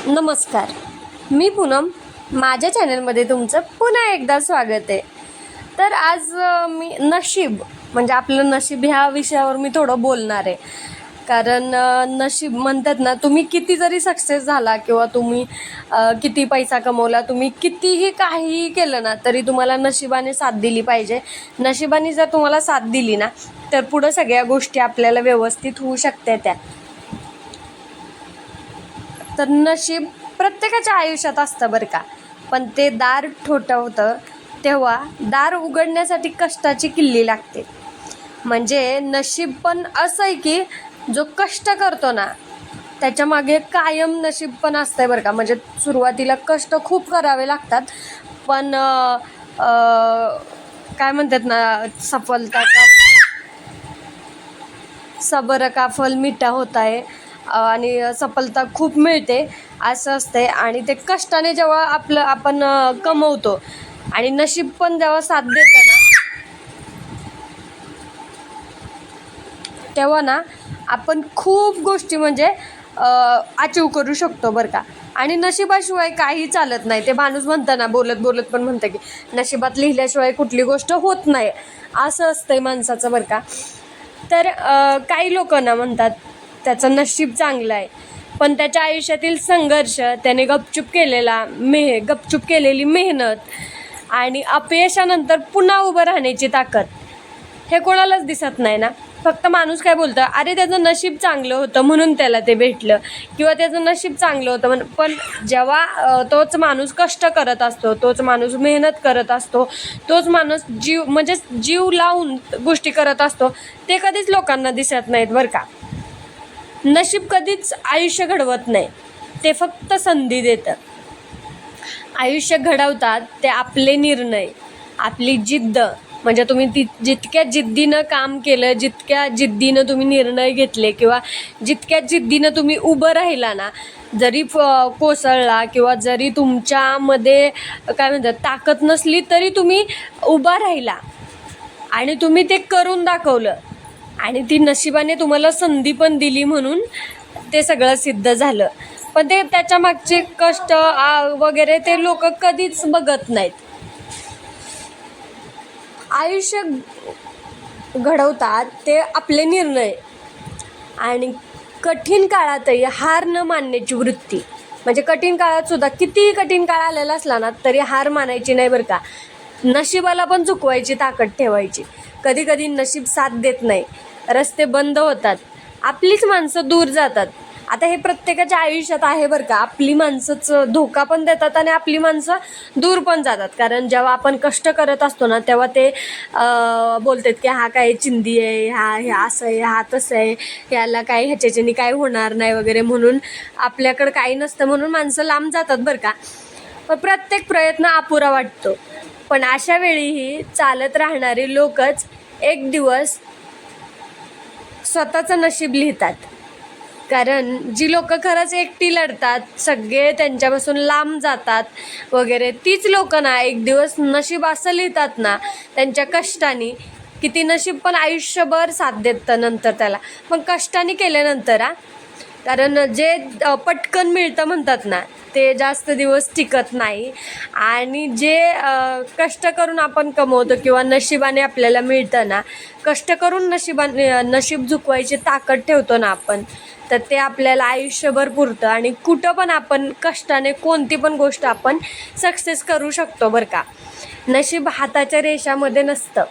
नमस्कार, मी पूनम. माझ्या चॅनलमध्ये तुमचं पुन्हा एकदा स्वागत आहे. तर आज मी नशीब म्हणजे आपलं नशीब ह्या विषयावर मी थोडं बोलणार आहे. कारण नशीब म्हणतात ना, तुम्ही किती जरी सक्सेस झाला किंवा तुम्ही किती पैसा कमवला, तुम्ही कितीही काहीही केलं ना, तरी तुम्हाला नशिबाने साथ दिली पाहिजे. नशिबाने जर तुम्हाला साथ दिली ना, तर पुढं सगळ्या गोष्टी आपल्याला व्यवस्थित होऊ शकते. त्या तर नशीब प्रत्येकाच्या आयुष्यात असतं बरं का, पण ते दार ठोठावतं तेव्हा दार उघडण्यासाठी कष्टाची किल्ली लागते. म्हणजे नशीब पण असं आहे की जो कष्ट करतो ना, त्याच्या मागे कायम नशीब पण असतंय बरं का. म्हणजे सुरुवातीला कष्ट खूप करावे लागतात, पण काय म्हणतात ना, सबर का फल मिठा होता है, आणि सफलता खूप मिळते असं असते. आणि ते कष्टाने जेव्हा आपण कमवतो आणि नशीब पण जेव्हा साथ देतं ना, तेव्हा ना आपण खूप गोष्टी म्हणजे अचीव करू शकतो बरं का. आणि नशिबाशिवाय काही चालत नाही. ते माणूस म्हणतं ना, बोलत बोलत पण म्हणतं की नशिबात लिहिल्याशिवाय कुठली गोष्ट होत नाही, असं असतंय माणसाचं बरं का. तर काही लोक ना म्हणतात त्याचं नशीब चांगलं आहे, पण त्याच्या आयुष्यातील संघर्ष, त्याने गपचूप केलेली मेहनत आणि अपयशानंतर पुन्हा उभं राहण्याची ताकद, हे कोणालाच दिसत नाही ना. फक्त माणूस काय बोलतं, अरे त्याचं नशीब चांगलं होतं म्हणून त्याला ते भेटलं, किंवा त्याचं नशीब चांगलं होतं म्हणून. पण जेव्हा तोच माणूस कष्ट करत असतो, तोच माणूस मेहनत करत असतो, तोच माणूस जीव लावून गोष्टी करत असतो, ते कधीच लोकांना दिसत नाहीत बरं का. नशीब कधीच आयुष्य घडवत नाही, ते फक्त संधी देतं. आयुष्य घडवतात ते आपले निर्णय, आपली जिद्द. म्हणजे तुम्ही जितक्या जिद्दीनं काम केलं, जितक्या जिद्दीनं तुम्ही निर्णय घेतले, किंवा जितक्या जिद्दीनं तुम्ही उभं राहिला ना, जरी कोसळला किंवा जरी तुमच्यामध्ये काय म्हणतात ताकद नसली, तरी तुम्ही उभा राहिला आणि तुम्ही ते करून दाखवलं, आणि ती नशिबाने तुम्हाला संधी पण दिली म्हणून ते सगळं सिद्ध झालं. पण ते त्याच्या मागचे कष्ट वगैरे ते लोक कधीच बघत नाहीत. आयुष्य घडवतात ते आपले निर्णय, आणि कठीण काळातही हार न मानण्याची वृत्ती. म्हणजे कठीण काळात सुद्धा कितीही कठीण काळ आलेला असला ना, तरी हार मानायची नाही बरं का. नशिबाला पण चुकवायची ताकद ठेवायची. कधी कधी नशीब साथ देत नाही, रस्ते बंद होतात, आपलीच माणसं दूर जातात. आता हे प्रत्येकाच्या आयुष्यात आहे बरं का. आपली माणसंच धोका पण देतात आणि आपली माणसं दूर पण जातात. कारण जेव्हा आपण कष्ट करत असतो ना, तेव्हा ते बोलतात की हा काय चिंदी आहे, हे असं आहे, हा तसं आहे, ह्याला काय ह्याच्याच्यानी काय होणार नाही वगैरे, म्हणून आपल्याकडं काही नसतं म्हणून माणसं लांब जातात बरं का. पण प्रत्येक प्रयत्न अपुरा वाटतो. पण अशा वेळीही चालत राहणारे लोकच एक दिवस स्वतःचं नशीब लिहितात. कारण जी लोक खरंच एकटी लढतात, सगळे त्यांच्यापासून लांब जातात वगैरे, तीच लोक ना एक दिवस नशीब असं लिहितात ना त्यांच्या कष्टाने, की ती नशीब पण आयुष्यभर साथ देतं नंतर त्याला. पण कष्टाने केल्यानंतर कारण जे पटकन मिळतं म्हणतात ना, ते जास्त दिवस टिकत नाही. आणि जे कष्ट करून आपण कमवतो किंवा नशिबाने आपल्याला मिळतं ना, कष्ट करून नशीब झुकवायची ताकद ठेवतो ना आपण, तर ते आपल्याला आयुष्यभर पुरतं. आणि कुठं पण आपण कष्टाने कोणती पण गोष्ट आपण सक्सेस करू शकतो बरं का. नशीब हाताच्या रेषामध्ये नसतं,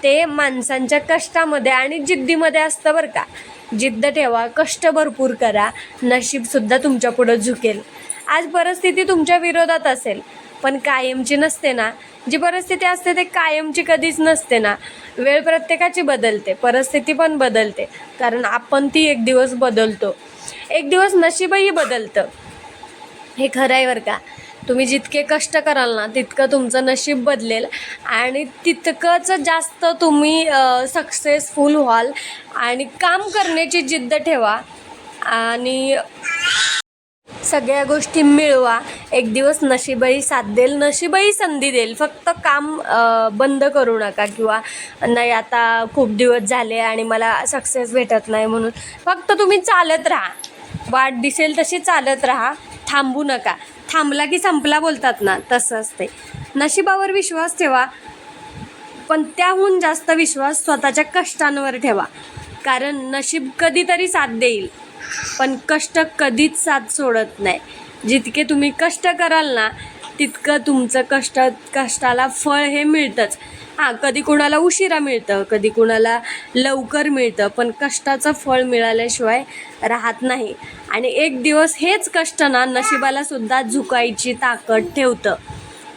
ते माणसांच्या कष्टामध्ये आणि जिद्दीमध्ये असतं बरं का. जिद्द ठेवा, कष्ट भरपूर करा, नशीबसुद्धा तुमच्या पुढं झुकेल. आज परिस्थिती तुमच्या विरोधात असेल, पण कायमची नसते ना. जी परिस्थिती असते ते कायमची कधीच नसते ना. वेळ प्रत्येकाची बदलते, परिस्थिती पण बदलते, कारण आपण ती एक दिवस बदलतो, एक दिवस नशीबही बदलतं. हे खरं आहे बरं का. तुम्ही जितके कष्ट कराल ना, तितकं तुमचं नशीब बदलेल, आणि तितकंच जास्त तुम्ही सक्सेसफुल व्हाल. आणि काम करण्याची जिद्द ठेवा आणि सगळ्या गोष्टी मिळवा. एक दिवस नशीबही साथ देईल, नशीबही संधी देईल. फक्त काम बंद करू नका, किंवा नाही आता खूप दिवस झाले आणि मला सक्सेस भेटत नाही म्हणून. फक्त तुम्ही चालत राहा, वाट दिसेल तशी चालत राहा, थांबू नका. थांबला की संपला बोलतात ना, तसं असते. नशिबावर विश्वास ठेवा, पण त्याहून जास्त विश्वास स्वतःच्या कष्टांवर ठेवा. कारण नशीब कधीतरी साथ देईल, पण कष्ट कधीच साथ सोडत नाही. जितके तुम्ही कष्ट कराल ना, तितकं तुमचं कष्टाला फळ हे मिळतंच. हां, कधी कुणाला उशिरा मिळतं, कधी कुणाला लवकर मिळतं, पण कष्टाचं फळ मिळाल्याशिवाय राहत नाही. आणि एक दिवस हेच कष्ट ना नशिबाला सुद्धा झुकायची ताकद ठेवतं.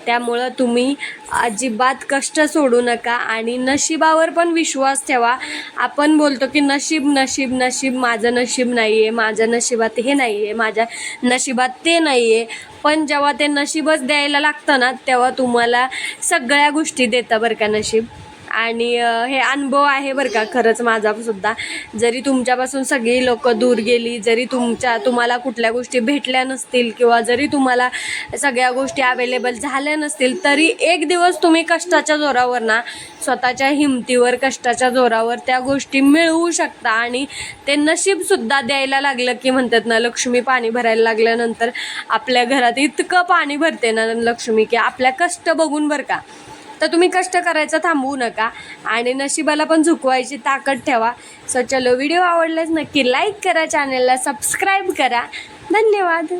त्यामुळं तुम्ही अजिबात कष्ट सोडू नका आणि नशिबावर पण विश्वास ठेवा. आपण बोलतो की नशीब नशीब नशीब, माझं नशीब नाही आहे, माझ्या नशिबात हे नाही आहे, माझ्या नशिबात ते नाही आहे. पण जेव्हा ते नशीबच द्यायला लागतं ना, तेव्हा तुम्हाला सगळ्या गोष्टी देतं बरं का नशीब. आणि हे अनुभव आहे बरं का खरंच माझा सुद्धा. जरी तुमच्यापासून सगळी लोक दूर गेली, जरी तुम्हाला कुठल्या गोष्टी भेटल्या नसतील किंवा जरी तुम्हाला सगळ्या गोष्टी अवेलेबल झाल्या नसतील, तरी एक दिवस तुम्ही कष्टाच्या जोरावर ना, स्वतःच्या हिमतीवर कष्टाच्या जोरावर त्या गोष्टी मिळवू शकता. आणि ते नशीबसुद्धा द्यायला लागलं की म्हणतात ना, लक्ष्मी पाणी भरायला लागल्यानंतर आपल्या घरात इतकं पाणी भरते ना लक्ष्मी, की आपल्या कष्ट बघून बरं का. तर तुम्ही कष्ट करायचं थांबवू नका आणि नशिबाला पण झुकवायची ताकद ठेवा. सो चलो, व्हिडिओ आवडल्यास नक्की लाईक करा, चॅनलला सबस्क्राईब करा. धन्यवाद.